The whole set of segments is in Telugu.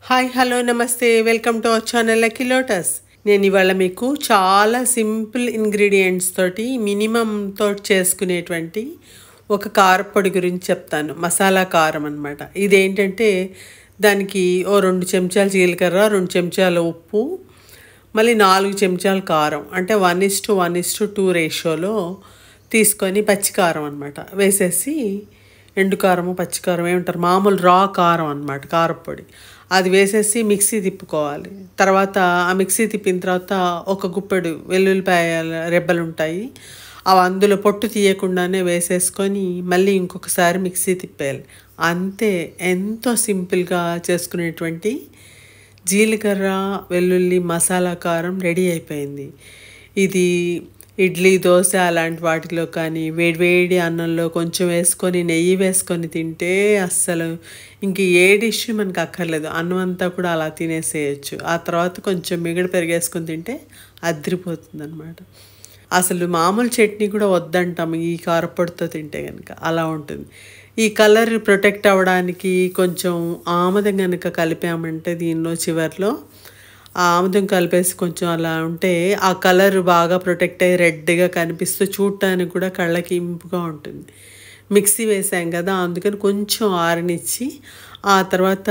హాయ్ హలో నమస్తే welcome to our channel lucky lotus. నేను ఇవాళ మీకు చాలా సింపుల్ ఇంగ్రీడియంట్స్ తోటి మినిమంతో చేసుకునేటువంటి ఒక కారపొడి గురించి చెప్తాను. మసాలా కారం అనమాట. ఇదేంటంటే దానికి ఓ 2 చెంచాలు జీలకర్ర, 2 చెంచాలు ఉప్పు, మళ్ళీ 4 చెంచాలు కారం, అంటే 1:1:2 రేషియోలో తీసుకొని పచ్చికారం అనమాట వేసేసి, ఎండుకారము పచ్చికారం ఏమంటారు, మామూలు రా కారం అనమాట, కారపొడి అది వేసేసి మిక్సీ తిప్పుకోవాలి. తర్వాత ఆ మిక్సీ తిప్పిన తర్వాత ఒక గుప్పెడు వెల్లుల్లిపాయల రెబ్బలు ఉంటాయి, అవి అందులో పొట్టు తీయకుండానే వేసేసుకొని మళ్ళీ ఇంకొకసారి మిక్సీ తిప్పేయాలి. అంతే, ఎంతో సింపుల్గా చేసుకునేటువంటి జీలకర్ర వెల్లుల్లి మసాలా కారం రెడీ అయిపోయింది. ఇది ఇడ్లీ దోశ అలాంటి వాటిలో కానీ వేడివేడి అన్నంలో కొంచెం వేసుకొని నెయ్యి వేసుకొని తింటే అస్సలు ఇంక ఏ డిష్ మనకు అక్కర్లేదు, అన్నం అంతా కూడా అలా తినేసేయచ్చు. ఆ తర్వాత కొంచెం మిగడ పెరిగేసుకొని తింటే అదిరిపోతుంది అనమాట. అసలు మామూలు చట్నీ కూడా వద్దంటాం ఈ కారపొడితో తింటే కనుక, అలా ఉంటుంది. ఈ కలర్ ప్రొటెక్ట్ అవ్వడానికి కొంచెం ఆముదం కనుక కలిపామంటే దీనిలో చివరిలో ఆ ఆముదం కలిపేసి కొంచెం అలా ఉంటే ఆ కలర్ బాగా ప్రొటెక్ట్ అయ్యి రెడ్గా కనిపిస్తూ చూడటానికి కూడా కళ్ళకి ఇంపుగా ఉంటుంది. మిక్సీ వేసాం కదా, అందుకని కొంచెం ఆరనిచ్చి ఆ తర్వాత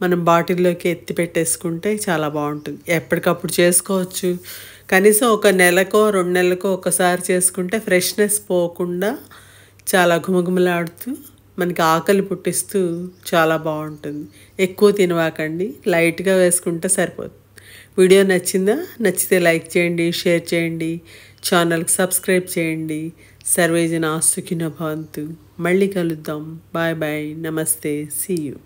మనం బాటిల్లోకి ఎత్తి పెట్టేసుకుంటే చాలా బాగుంటుంది. ఎప్పటికప్పుడు చేసుకోవచ్చు, కనీసం ఒక నెలకో 2 నెలలకో ఒకసారి చేసుకుంటే ఫ్రెష్నెస్ పోకుండా చాలా ఘుమఘుమలాడుతూ మనకి ఆకలి పుట్టిస్తూ చాలా బాగుంటుంది. ఎక్కువ తినవాకండి, లైట్గా వేసుకుంటే సరిపోతుంది. వీడియో నచ్చిందా? నచ్చితే లైక్ చేయండి, షేర్ చేయండి, ఛానల్కి సబ్స్క్రైబ్ చేయండి. సర్వేజన సుఖినో భవంతు. మళ్ళీ కలుద్దాం. బాయ్ బాయ్, నమస్తే, సీ యూ.